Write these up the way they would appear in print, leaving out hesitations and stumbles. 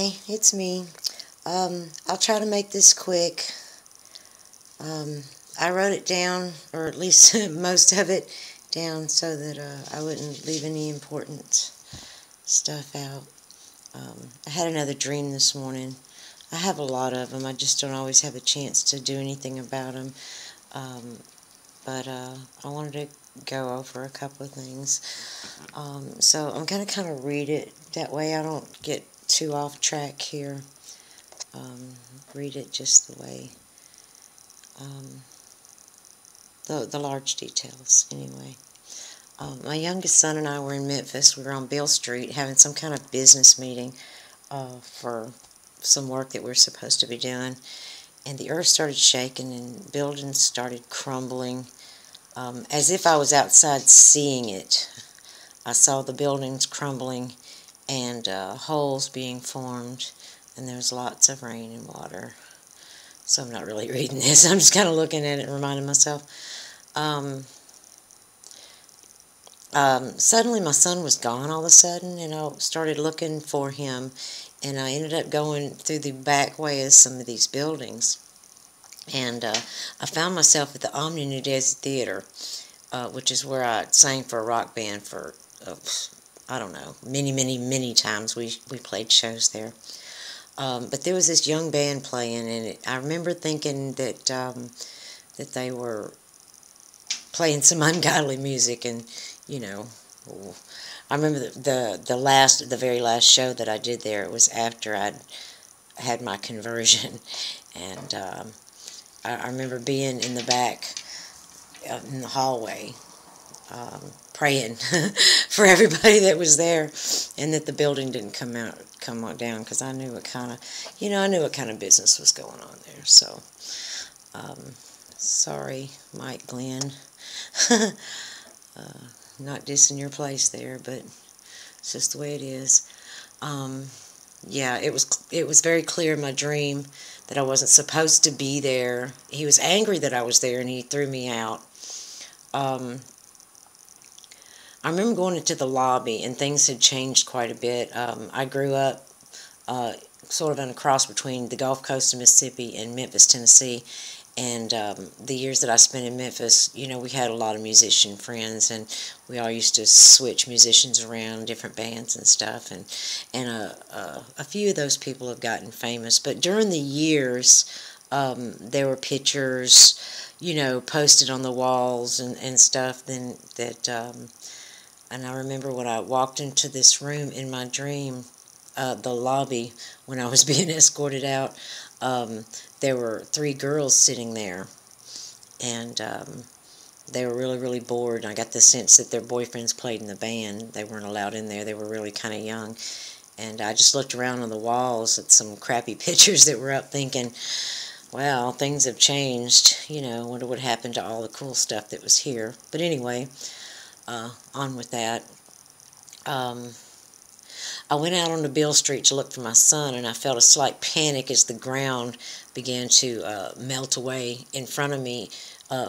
Hi, it's me. I'll try to make this quick. I wrote it down, or at least most of it down, so that I wouldn't leave any important stuff out. I had another dream this morning. I have a lot of them. I just don't always have a chance to do anything about them. But I wanted to go over a couple of things. So I'm going to kind of read it. That way I don't get too off track here. Read it just the way, the large details, anyway. My youngest son and I were in Memphis. We were on Beale Street having some kind of business meeting for some work that we were supposed to be doing. And the earth started shaking and buildings started crumbling. As if I was outside seeing it. I saw the buildings crumbling and holes being formed, and there was lots of rain and water. So I'm not really reading this. I'm just kind of looking at it and reminding myself. Suddenly my son was gone all of a sudden, and I started looking for him, and I ended up going through the back way of some of these buildings. And I found myself at the Omni New Desi Theater, which is where I sang for a rock band for, I don't know, many times we played shows there. But there was this young band playing, and I remember thinking that that they were playing some ungodly music, and you know, I remember the very last show that I did there. It was after I'd had my conversion, and I remember being in the back in the hallway praying for everybody that was there, and that the building didn't come down, because I knew what kind of business was going on there. So sorry, Mike Glenn. Not dissing your place there, but it's just the way it is. Yeah, it was very clear in my dream that I wasn't supposed to be there. He was angry that I was there, and he threw me out. I remember going into the lobby, and things had changed quite a bit. I grew up sort of on a cross between the Gulf Coast of Mississippi and Memphis, Tennessee. And the years that I spent in Memphis, you know, we had a lot of musician friends, and we all used to switch musicians around, different bands and stuff. And a few of those people have gotten famous. But during the years, there were pictures, you know, posted on the walls and stuff. And I remember when I walked into this room in my dream, the lobby, when I was being escorted out, there were 3 girls sitting there, and they were really bored. And I got the sense that their boyfriends played in the band. They weren't allowed in there. They were really kind of young. And I just looked around on the walls at some crappy pictures that were up, thinking, well, things have changed. You know, wonder what happened to all the cool stuff that was here. But anyway, on with that. I went out onto Beale Street to look for my son, and I felt a slight panic as the ground began to melt away in front of me,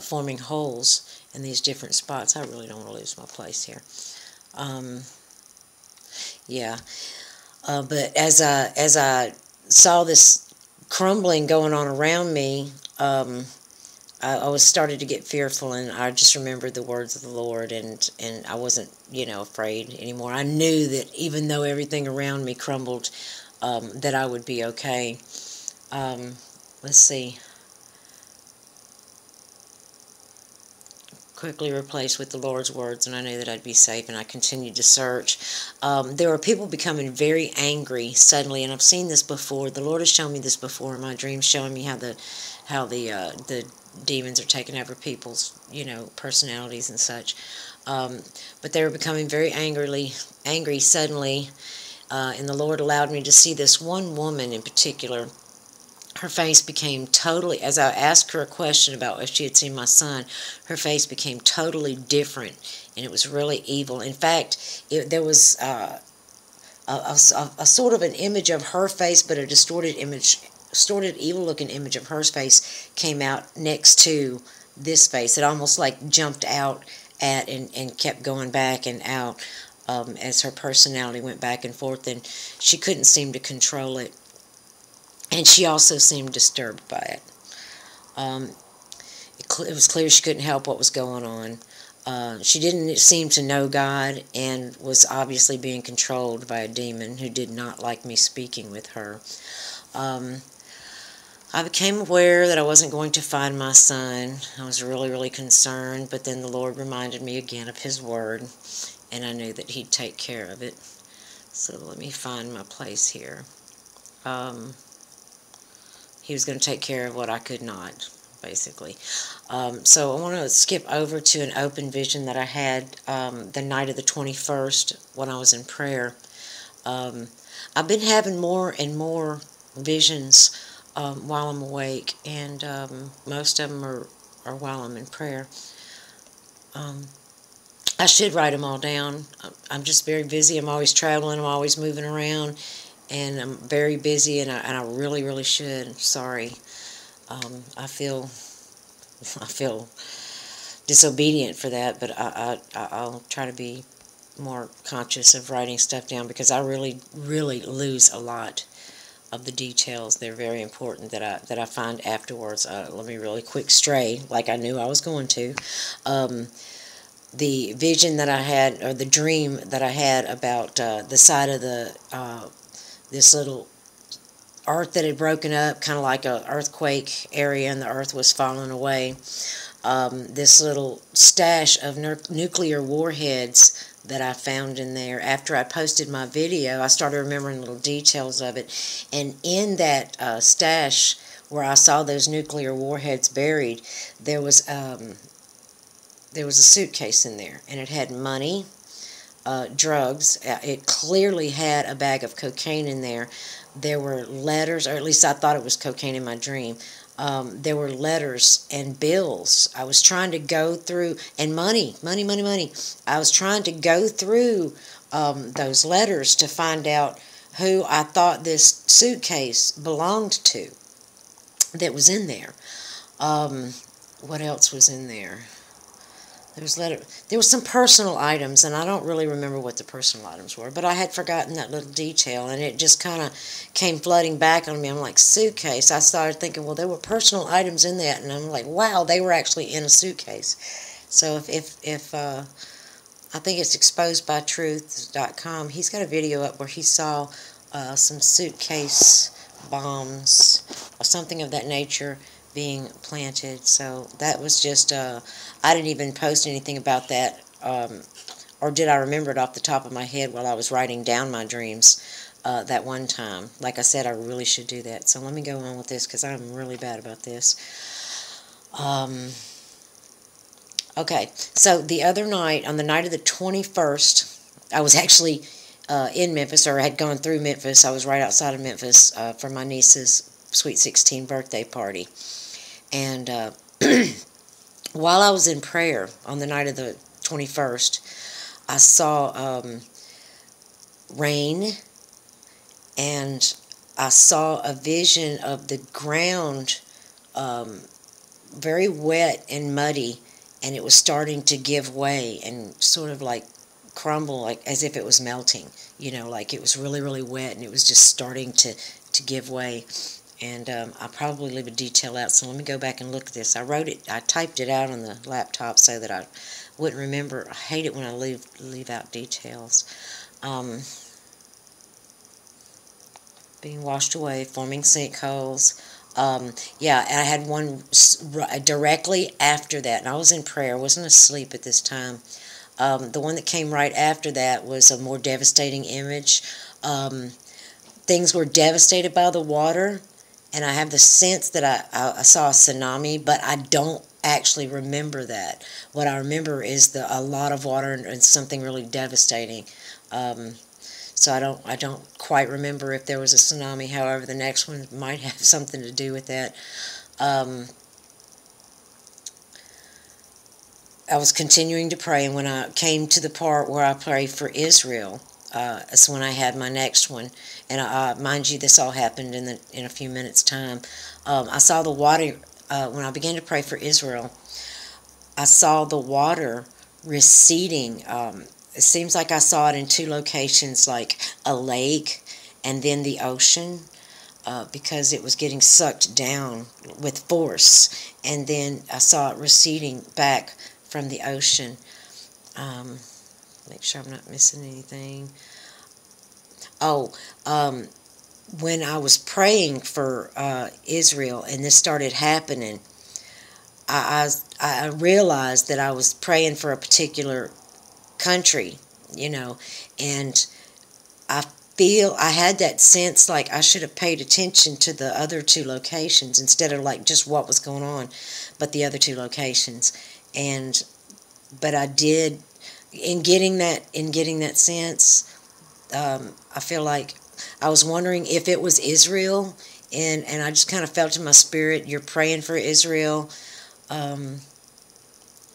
forming holes in these different spots. I really don't want to lose my place here. Yeah, but as I saw this crumbling going on around me, I was started to get fearful, and I just remembered the words of the Lord, and I wasn't, you know, afraid anymore. I knew that even though everything around me crumbled, that I would be okay. Let's see. Quickly replaced with the Lord's words, and I knew that I'd be safe, and I continued to search. There were people becoming very angry suddenly, and I've seen this before. The Lord has shown me this before in my dreams, showing me how the demons are taking over people's, you know, personalities and such. But they were becoming very angry suddenly, and the Lord allowed me to see this one woman in particular. Her face became totally, as I asked her a question about if she had seen my son, her face became totally different, and it was really evil. In fact, there was a sort of an image of her face, but a distorted, evil-looking image of her face came out next to this face. It almost like jumped out at and kept going back and out. as her personality went back and forth, and she couldn't seem to control it. And she also seemed disturbed by it. It was clear she couldn't help what was going on. She didn't seem to know God and was obviously being controlled by a demon who did not like me speaking with her. I became aware that I wasn't going to find my son. I was really, really concerned, but then the Lord reminded me again of His Word, and I knew that He'd take care of it. So let me find my place here. He was going to take care of what I could not, basically. So I want to skip over to an open vision that I had the night of the 21st when I was in prayer. I've been having more and more visions while I'm awake, and most of them are while I'm in prayer. I should write them all down. I'm just very busy. I'm always traveling. I'm always moving around, and I'm very busy, and I really, really should. Sorry. I feel disobedient for that, but I'll try to be more conscious of writing stuff down, because I really, really lose a lot of the details. They're very important that I find afterwards. Let me really quick stray, like I knew I was going to. The vision that I had, or the dream that I had about the side of this little earth that had broken up, kind of like a earthquake area, and the earth was falling away. This little stash of nuclear warheads that I found in there. After I posted my video, I started remembering little details of it, and in that stash where I saw those nuclear warheads buried, there was a suitcase in there, and it had money, drugs. It clearly had a bag of cocaine in there. There were letters, or at least I thought it was cocaine in my dream. There were letters and bills. I was trying to go through, and money. I was trying to go through those letters to find out who I thought this suitcase belonged to that was in there. What else was in there? There were some personal items, and I don't really remember what the personal items were, but I had forgotten that little detail, and it just kind of came flooding back on me. I'm like, suitcase. I started thinking, well, there were personal items in that, and I'm like, wow, they were actually in a suitcase. So if I think it's exposedbytruth.com, he's got a video up where he saw some suitcase bombs or something of that nature being planted. So that was just, I didn't even post anything about that, or did I remember it off the top of my head while I was writing down my dreams that one time. Like I said, I really should do that. So let me go on with this, because I'm really bad about this. Okay, so the other night, on the night of the 21st, I was actually in Memphis, or had gone through Memphis. I was right outside of Memphis for my niece's Sweet 16 birthday party. And while I was in prayer on the night of the 21st, I saw rain, and I saw a vision of the ground very wet and muddy, and it was starting to give way and sort of like crumble, like as if it was melting, you know, like it was really, really wet, and it was just starting to give way. And I'll probably leave a detail out, so let me go back and look at this. I typed it out on the laptop so that I wouldn't remember. I hate it when I leave out details. Being washed away, forming sinkholes. Yeah, I had one directly after that, and I was in prayer. I wasn't asleep at this time. The one that came right after that was a more devastating image. Things were devastated by the water, and I have the sense that I saw a tsunami, but I don't actually remember that. What I remember is a lot of water and something really devastating. So I don't quite remember if there was a tsunami. However, the next one might have something to do with that. I was continuing to pray, and when I came to the part where I prayed for Israel, that's when I had my next one. And mind you, this all happened in a few minutes' time. I saw the water, when I began to pray for Israel, I saw the water receding it seems like I saw it in two locations, like a lake and then the ocean, because it was getting sucked down with force, and then I saw it receding back from the ocean. Make sure I'm not missing anything. Oh, when I was praying for Israel and this started happening, I realized that I was praying for a particular country, and I had that sense like I should have paid attention to the other two locations instead of like just what was going on, but the other two locations. But I did, in getting that sense, I feel like I was wondering if it was Israel, and I just kind of felt in my spirit, you're praying for Israel.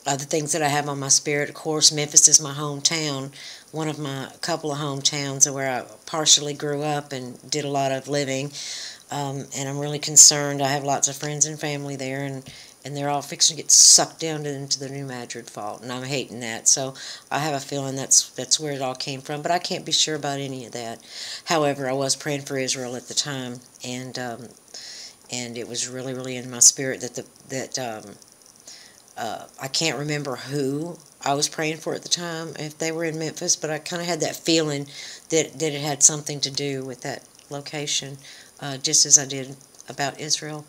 Other things that I have on my spirit, of course, Memphis is my hometown, one of my couple of hometowns where I partially grew up and did a lot of living, and I'm really concerned. I have lots of friends and family there, and they're all fixing to get sucked down into the New Madrid fault, and I'm hating that. So I have a feeling that's where it all came from, but I can't be sure about any of that. However, I was praying for Israel at the time, and it was really, really in my spirit that I can't remember who I was praying for at the time, if they were in Memphis, but I kind of had that feeling that it had something to do with that location, just as I did about Israel.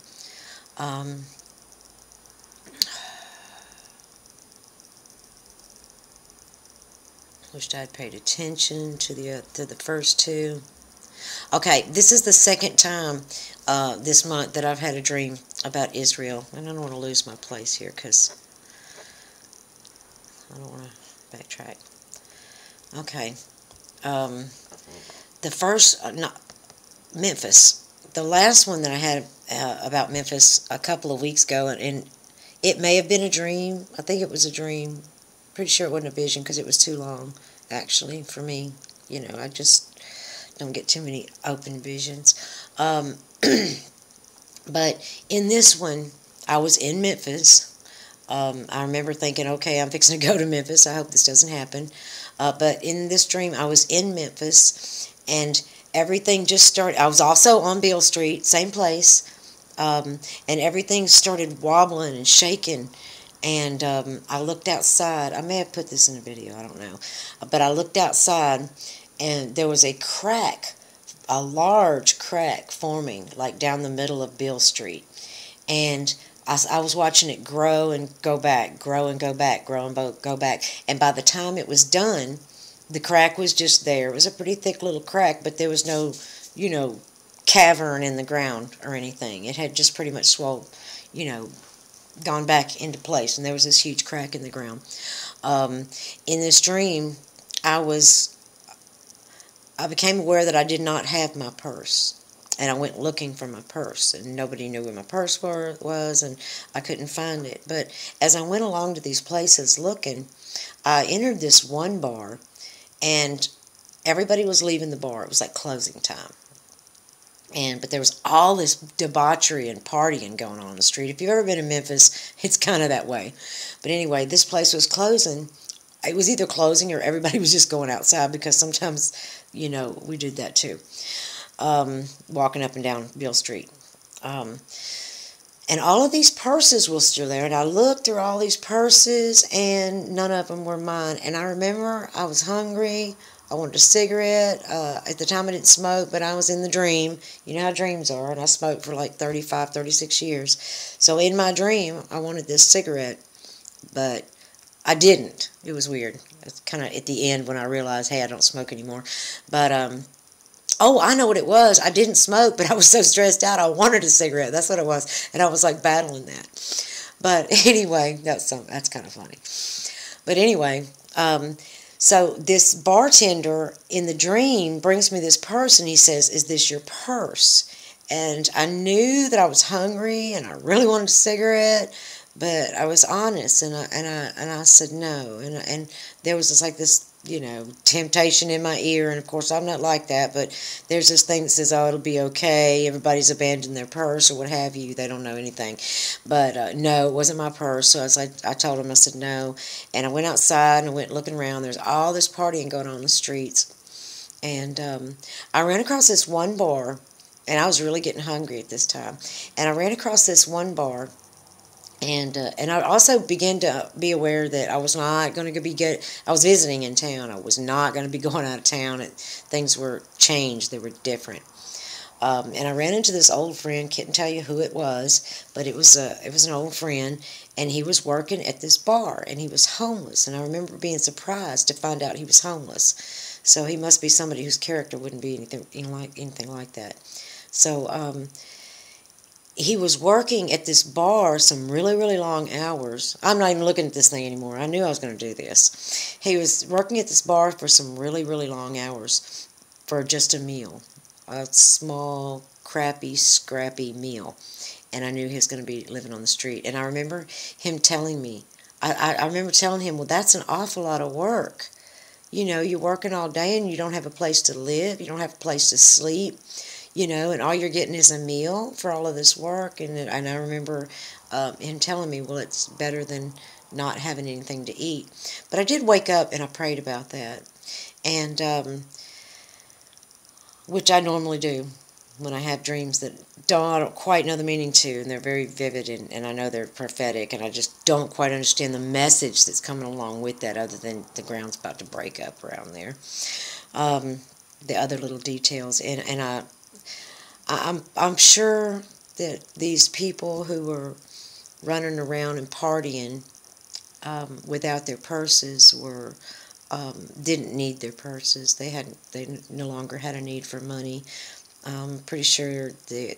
Wished I'd paid attention to the first two. Okay, this is the second time this month that I've had a dream about Israel, and I don't want to lose my place here because I don't want to backtrack. Okay, the first, not Memphis. The last one that I had about Memphis a couple of weeks ago, and it may have been a dream. I think it was a dream. Pretty sure it wasn't a vision because it was too long, actually, for me. I just don't get too many open visions. But in this one, I was in Memphis. I remember thinking, okay, I'm fixing to go to Memphis. I hope this doesn't happen. But in this dream, I was in Memphis, and everything just started. I was also on Beale Street, same place, and everything started wobbling and shaking. And I looked outside. I may have put this in a video, I don't know. But I looked outside, and there was a crack, a large crack forming, like down the middle of Beale Street. And I was watching it grow and go back, grow and go back, grow and go back. And by the time it was done, the crack was just there. It was a pretty thick little crack, but there was no, cavern in the ground or anything. It had just pretty much swelled, gone back into place, and there was this huge crack in the ground. In this dream, I became aware that I did not have my purse, and I went looking for my purse, and nobody knew where my purse was, and I couldn't find it. But as I went along to these places looking, I entered this one bar, and everybody was leaving the bar. It was like closing time. But there was all this debauchery and partying going on the street. If you've ever been in Memphis, it's kind of that way. But anyway, this place was closing. It was either closing or everybody was just going outside, because sometimes, we did that too. Walking up and down Beale Street. And all of these purses were still there. And I looked through all these purses, and none of them were mine. And I remember I was hungry. I wanted a cigarette. At the time I didn't smoke, but I was in the dream. You know how dreams are, and I smoked for like 35, 36 years. So in my dream, I wanted this cigarette, but I didn't. It was weird. It's kind of at the end when I realized, hey, I don't smoke anymore. But, oh, I know what it was. I didn't smoke, but I was so stressed out, I wanted a cigarette. That's what it was, and I was like battling that. But anyway, that's kind of funny. But anyway, so this bartender in the dream brings me this purse, and he says, "Is this your purse?" And I knew that I was hungry, and I really wanted a cigarette, but I was honest, and I said no. And there was this temptation in my ear, and of course I'm not like that, but there's this thing that says, oh, it'll be okay, everybody's abandoned their purse or what have you, they don't know anything. But no, it wasn't my purse. So I told him, I said no, and I went outside and I went looking around. There's all this partying going on in the streets, and I ran across this one bar, and I was really getting hungry at this time, and I ran across this one bar. And I also began to be aware that I was not going to be I was visiting in town. I was not going to be going out of town. Things were changed. They were different. And I ran into this old friend. Couldn't tell you who it was, but it was an old friend, and he was working at this bar, and he was homeless. And I remember being surprised to find out he was homeless. So he must be somebody whose character wouldn't be anything like that. So he was working at this bar some really, really long hours. I'm not even looking at this thing anymore. I knew I was going to do this. He was working at this bar for some really, really long hours for just a meal. A small, crappy, scrappy meal. And I knew he was going to be living on the street. And I remember him telling me, I remember telling him, well, that's an awful lot of work. You're working all day and you don't have a place to live. You don't have a place to sleep. And all you're getting is a meal for all of this work. And I remember him telling me, well, it's better than not having anything to eat. But I did wake up and I prayed about that, and which I normally do when I have dreams that I don't quite know the meaning to, and they're very vivid, and I know they're prophetic, and I just don't quite understand the message that's coming along with that, other than the ground's about to break up around there. The other little details, and I'm sure that these people who were running around and partying without their purses didn't need their purses. They no longer had a need for money. I'm pretty sure the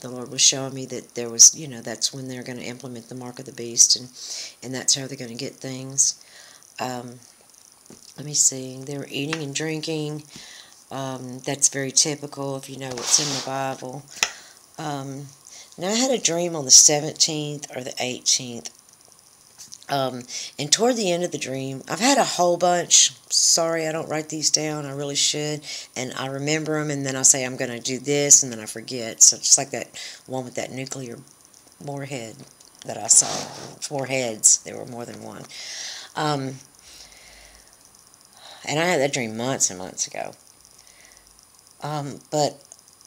Lord was showing me that there was, that's when they're going to implement the mark of the beast, and that's how they're going to get things. Let me see. They were eating and drinking. That's very typical if you know what's in the Bible. Now, I had a dream on the 17th or the 18th. And toward the end of the dream, I've had a whole bunch. Sorry, I don't write these down. I really should. And I remember them, and then I say I'm going to do this, and then I forget. So just like that one with that nuclear warhead that I saw. 4 heads. There were more than one. And I had that dream months and months ago. But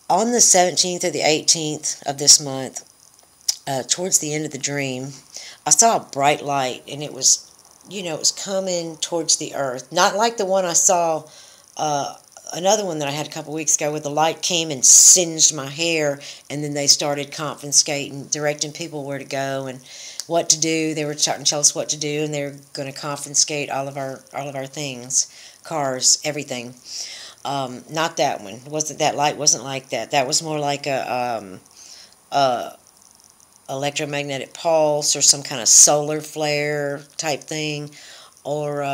on the 17th or the 18th of this month, towards the end of the dream, I saw a bright light, and it was, it was coming towards the earth. Not like the one I saw, another one that I had a couple weeks ago, where the light came and singed my hair, and then they started confiscating, directing people where to go and what to do. They were trying to tell us what to do, and they were going to confiscate all of our things, cars, everything. Not that one. That light wasn't like that. That was more like a electromagnetic pulse or some kind of solar flare type thing, or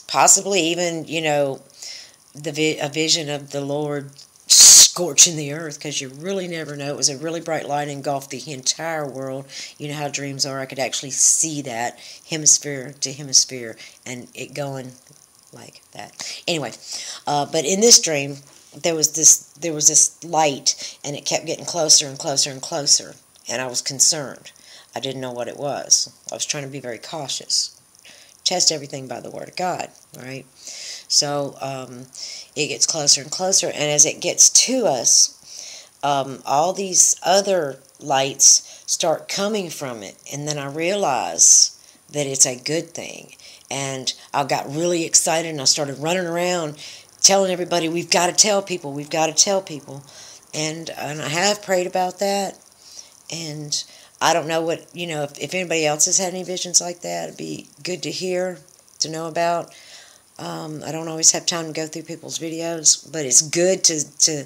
possibly even, a vision of the Lord scorching the earth, because you really never know. It was a really bright light, engulfed the entire world. You know how dreams are. I could actually see that hemisphere to hemisphere, and it going like that. Anyway, but in this dream, there was this light, and it kept getting closer and closer and closer, and I was concerned. I didn't know what it was. I was trying to be very cautious. Test everything by the Word of God, right? So it gets closer and closer, and as it gets to us, all these other lights start coming from it, and then I realize that it's a good thing. And I got really excited, and I started running around telling everybody, we've got to tell people, we've got to tell people. And I have prayed about that, and I don't know what, if anybody else has had any visions like that, it'd be good to hear, to know about. I don't always have time to go through people's videos, but it's good to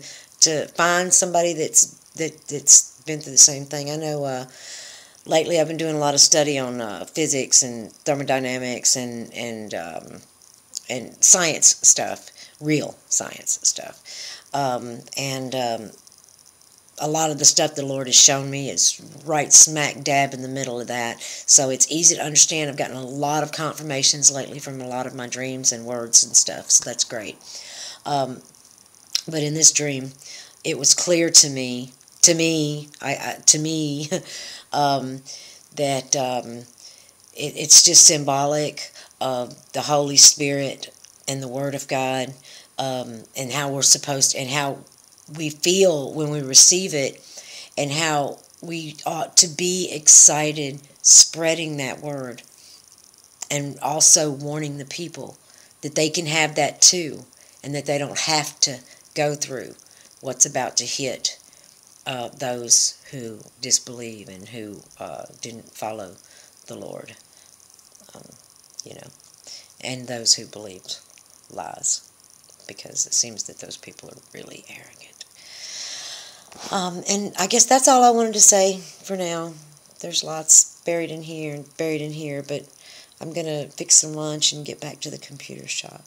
find somebody that's been through the same thing. I know lately I've been doing a lot of study on physics and thermodynamics and science stuff, real science stuff. And a lot of the stuff the Lord has shown me is right smack dab in the middle of that. So it's easy to understand. I've gotten a lot of confirmations lately from a lot of my dreams and words and stuff, so that's great. But in this dream, it was clear to me, that it's just symbolic of the Holy Spirit and the Word of God, and how we're supposed to, and how we feel when we receive it, and how we ought to be excited spreading that word, and also warning the people that they can have that too, and that they don't have to go through what's about to hit those who disbelieve and who didn't follow the Lord, um, you know, and those who believed lies, because it seems that those people are really arrogant. And I guess that's all I wanted to say for now. There's lots buried in here, but I'm going to fix some lunch and get back to the computer shop.